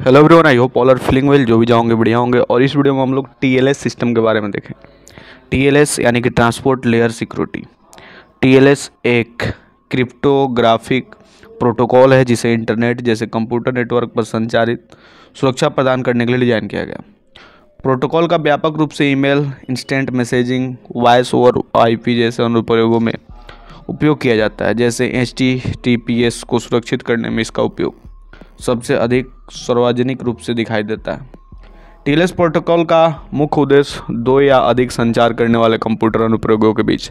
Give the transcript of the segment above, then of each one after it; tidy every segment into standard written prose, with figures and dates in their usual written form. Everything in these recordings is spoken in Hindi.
Hello everyone, I hope all are feeling well. जो भी जाओगे बढ़िया होंगे। और इस वीडियो में हम लोग टीएलएस सिस्टम के बारे में देखें। टीएलएस यानी कि ट्रांसपोर्ट लेयर सिक्योरिटी। टीएलएस एक क्रिप्टोग्राफिक प्रोटोकॉल है जिसे इंटरनेट जैसे कंप्यूटर नेटवर्क पर संचारित सुरक्षा प्रदान करने के लिए डिज़ाइन किया गया। प्रोटोकॉल का व्यापक रूप से email, instant messaging, voice over IP जैसे अनुप्रयोगों में उपयोग किया जाता है। जैसे HTTPS को सुरक्षित करने में इसका उपयोग सबसे अधिक सार्वजनिक रूप से दिखाई देता है। टीएलएस प्रोटोकॉल का मुख्य उद्देश्य दो या अधिक संचार करने वाले कंप्यूटर अनुप्रयोगों के बीच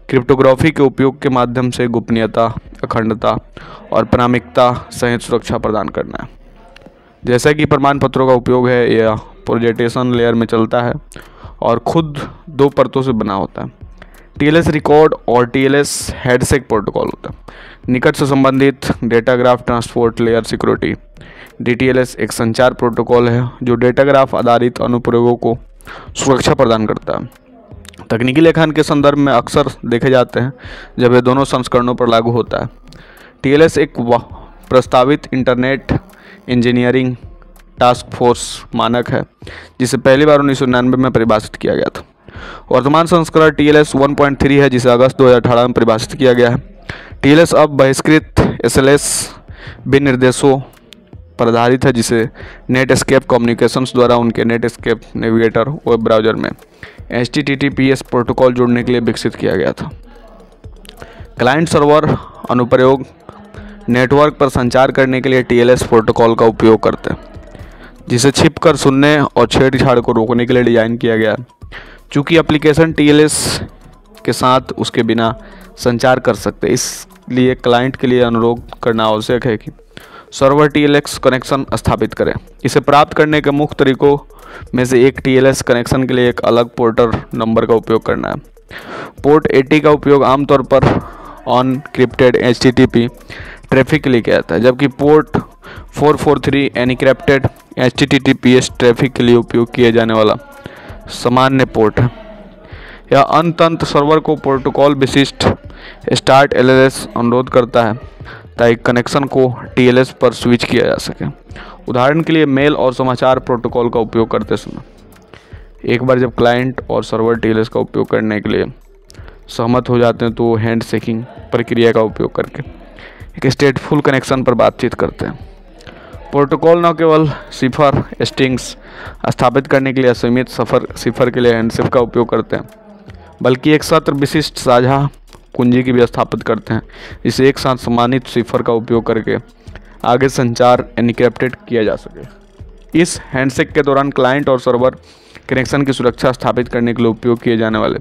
क्रिप्टोग्राफी के उपयोग के माध्यम से गोपनीयता, अखंडता और प्रामाणिकता सहित सुरक्षा प्रदान करना है। जैसा कि प्रमाण पत्रों का उपयोग है, यह प्रोजेक्टेशन लेयर में चलता है और खुद दो परतों से बना होता है। टीएलएस रिकॉर्ड और टीएलएस हैंडशेक प्रोटोकॉल होता है। निकट से संबंधित डेटाग्राफ ट्रांसपोर्ट लेयर सिक्योरिटी DTLS एक संचार प्रोटोकॉल है जो डेटाग्राफ आधारित अनुप्रयोगों को सुरक्षा प्रदान करता है। तकनीकी लेखन के संदर्भ में अक्सर देखे जाते हैं जब यह दोनों संस्करणों पर लागू होता है। टीएलएस एक प्रस्तावित इंटरनेट इंजीनियरिंग टास्क फोर्स मानक है जिसे पहली बार 1999 में परिभाषित किया गया था। वर्तमान संस्करण TLS 1.3 है जिसे अगस्त 2018 में परिभाषित किया गया है। TLS अब बहिष्कृत SLS विनिर्देशों पर आधारित है जिसे नेटस्केप कम्युनिकेशंस द्वारा उनके नेटस्केप नेविगेटर वेब ब्राउज़र में HTTPS प्रोटोकॉल जोड़ने के लिए विकसित किया गया था। क्लाइंट सर्वर अनुप्रयोग नेटवर्क पर संचार करने के लिए TLS प्रोटोकॉल का उपयोग करते हैं जिसे छिपकर सुनने और छेड़छाड़ को रोकने के लिए डिज़ाइन किया गया है। चूँकि एप्लीकेशन TLS के साथ उसके बिना संचार कर सकते, इसलिए क्लाइंट के लिए अनुरोध करना आवश्यक है कि सर्वर TLS कनेक्शन स्थापित करें। इसे प्राप्त करने के मुख्य तरीकों में से एक TLS कनेक्शन के लिए एक अलग पोर्टर नंबर का उपयोग करना है। पोर्ट 80 का उपयोग आमतौर पर अनक्रिप्टेड HTTP ट्रैफिक के लिए किया जाता है, जबकि पोर्ट 443 एनक्रिप्टेड HTTPS ट्रैफिक के लिए उपयोग किया जाने वाला सामान्य पोर्ट है। यह अंततः सर्वर को प्रोटोकॉल विशिष्ट स्टार्ट LLS अनुरोध करता है ताकि कनेक्शन को TLS पर स्विच किया जा सके। उदाहरण के लिए मेल और समाचार प्रोटोकॉल का उपयोग करते समय एक बार जब क्लाइंट और सर्वर TLS का उपयोग करने के लिए सहमत हो जाते हैं तो हैंडशेकिंग प्रक्रिया का उपयोग करके एक स्टेटफुल कनेक्शन पर बातचीत करते हैं। प्रोटोकॉल न केवल सिफर स्ट्रिंग्स स्थापित करने के लिए असीमित सिफर के लिए हैंडशेक का उपयोग करते हैं, बल्कि एक सत्र विशिष्ट साझा कुंजी की भी स्थापित करते हैं जिसे एक साथ सम्मानित सिफर का उपयोग करके आगे संचार एनक्रिप्टेड किया जा सके। इस हैंडशेक के दौरान क्लाइंट और सर्वर कनेक्शन की सुरक्षा स्थापित करने के लिए उपयोग किए जाने वाले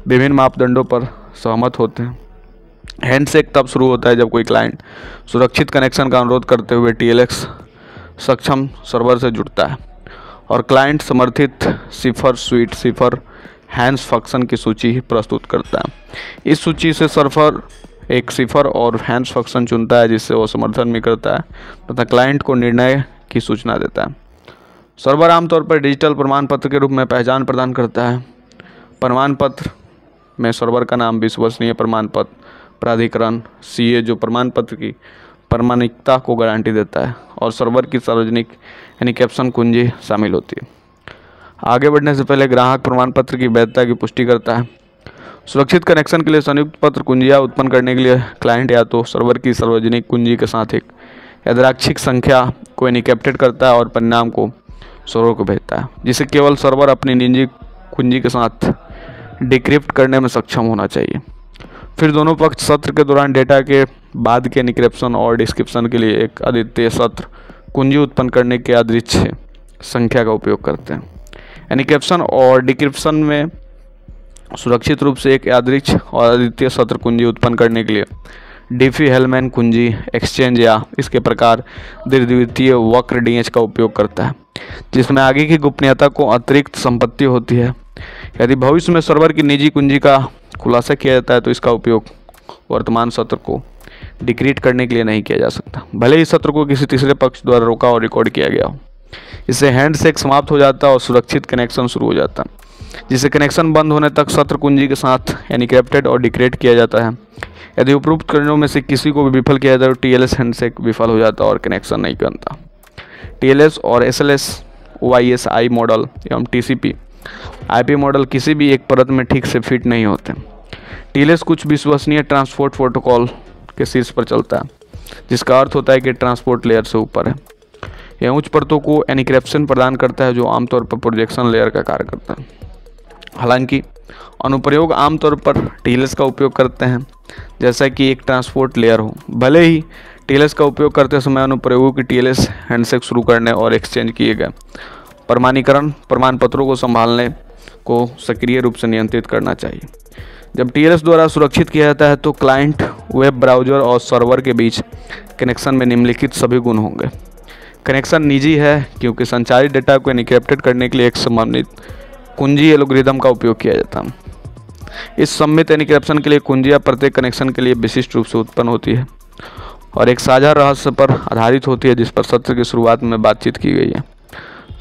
विभिन्न मापदंडों पर सहमत होते हैं। हैंडशेक तब शुरू होता है जब कोई क्लाइंट सुरक्षित कनेक्शन का अनुरोध करते हुए TLS सक्षम सर्वर से जुड़ता है और क्लाइंट समर्थित सिफर हैंड्स फंक्शन की सूची प्रस्तुत करता है। इस सूची से सर्वर एक सिफर और हैंड्स फंक्शन चुनता है जिससे वो समर्थन भी करता है तथा क्लाइंट को निर्णय की सूचना देता है। सर्वर आमतौर पर डिजिटल प्रमाण पत्र के रूप में पहचान प्रदान करता है। प्रमाण पत्र में सर्वर का नाम, विश्वसनीय प्रमाण पत्र प्राधिकरण CA जो प्रमाण पत्र की प्रामाणिकता को गारंटी देता है, और सर्वर की सार्वजनिक एन्क्रिप्शन कुंजी शामिल होती है। आगे बढ़ने से पहले ग्राहक प्रमाण पत्र की वैधता की पुष्टि करता है। सुरक्षित कनेक्शन के लिए संयुक्त पत्र कुंजियाँ उत्पन्न करने के लिए क्लाइंट या तो सर्वर की सार्वजनिक कुंजी के साथ एक यादृच्छिक संख्या को एनक्रिप्टेड करता है और परिणाम को सर्वर को भेजता है, जिसे केवल सर्वर अपनी निजी कुंजी के साथ डिक्रिप्ट करने में सक्षम होना चाहिए। फिर दोनों पक्ष सत्र के दौरान डेटा के बाद के एनक्रिप्शन और डिस्क्रिप्शन के लिए एक अद्वितीय सत्र कुंजी उत्पन्न करने के यादृच्छिक संख्या का उपयोग करते हैं। एनक्रिप्शन और डिक्रिप्शन में सुरक्षित रूप से एक यादृच्छिक और अद्वितीय सत्र कुंजी उत्पन्न करने के लिए डिफी-हेलमैन कुंजी एक्सचेंज या इसके प्रकार द्वितीय वक्र DH का उपयोग करता है, जिसमें आगे की गोपनीयता को अतिरिक्त संपत्ति होती है। यदि भविष्य में सर्वर की निजी कुंजी का खुलासा किया जाता है तो इसका उपयोग वर्तमान सत्र को डिक्रिप्ट करने के लिए नहीं किया जा सकता, भले ही सत्र को किसी तीसरे पक्ष द्वारा रोका और रिकॉर्ड किया गया हो। इससे हैंडशेक समाप्त हो जाता है और सुरक्षित कनेक्शन शुरू हो जाता है, जिसे कनेक्शन बंद होने तक सत्र कुंजी के साथ एनक्रिप्टेड और डिक्रिप्ट किया जाता है। यदि उपरोक्त उपकरणों में से किसी को भी विफल किया जाए तो TLS हैंडशेक विफल हो जाता है और कनेक्शन नहीं बनता। TLS और SLS, OISI मॉडल एवं TCP IP मॉडल किसी भी एक परत में ठीक से फिट नहीं होते। TLS कुछ विश्वसनीय ट्रांसपोर्ट प्रोटोकॉल के शीर्ष पर चलता है, जिसका अर्थ होता है कि ट्रांसपोर्ट लेयर से ऊपर है। यह उच्च परतों को एन्क्रिप्शन प्रदान करता है, जो आमतौर पर प्रोजेक्शन लेयर का कार्य करता है। हालांकि अनुप्रयोग आमतौर पर TLS का उपयोग करते हैं, जैसा कि एक ट्रांसपोर्ट लेयर हो। भले ही TLS का उपयोग करते समय अनुप्रयोगों की TLS हैंडशेक शुरू करने और एक्सचेंज किए गए प्रमाणीकरण प्रमाण पत्रों को संभालने को सक्रिय रूप से नियंत्रित करना चाहिए। जब TLS द्वारा सुरक्षित किया जाता है तो क्लाइंट, वेब ब्राउज़र और सर्वर के बीच कनेक्शन में निम्नलिखित सभी गुण होंगे। कनेक्शन निजी है क्योंकि संचारित डेटा को एन्क्रिप्टेड करने के लिए एक समन्वित कुंजी एल्गोरिदम का उपयोग किया जाता है। इस सममित एन्क्रिप्शन के लिए कुंजियाँ प्रत्येक कनेक्शन के लिए विशिष्ट रूप से उत्पन्न होती है और एक साझा रहस्य पर आधारित होती है, जिस पर सत्र की शुरुआत में बातचीत की गई है।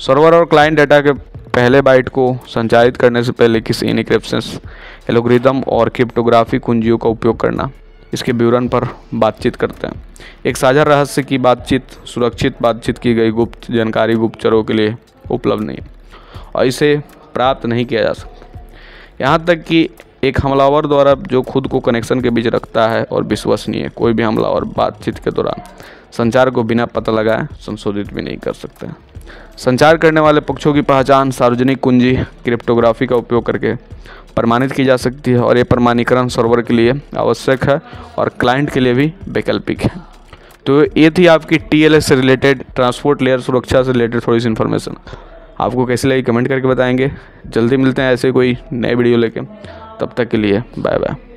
सर्वर और क्लाइंट डेटा के पहले बाइट को संचारित करने से पहले किसी एन्क्रिप्शन एल्गोरिदम और क्रिप्टोग्राफी कुंजियों का उपयोग करना, इसके विवरण पर बातचीत करते हैं। एक साझा रहस्य की बातचीत सुरक्षित बातचीत की गई गुप्त जानकारी गुप्तचरों के लिए उपलब्ध नहीं है और इसे प्राप्त नहीं किया जा सकता, यहाँ तक कि एक हमलावर द्वारा जो खुद को कनेक्शन के बीच रखता है और विश्वसनीय कोई भी हमलावर बातचीत के दौरान संचार को बिना पता लगाए संशोधित भी नहीं कर सकता। संचार करने वाले पक्षों की पहचान सार्वजनिक कुंजी क्रिप्टोग्राफी का उपयोग करके प्रमाणित की जा सकती है और ये प्रमाणीकरण सर्वर के लिए आवश्यक है और क्लाइंट के लिए भी वैकल्पिक है। तो ये थी आपकी TLS से रिलेटेड, ट्रांसपोर्ट लेयर सुरक्षा से रिलेटेड थोड़ी सी इन्फॉर्मेशन। आपको कैसी लगी कमेंट करके बताएंगे। जल्दी मिलते हैं ऐसे कोई नए वीडियो लेके, तब तक के लिए बाय बाय।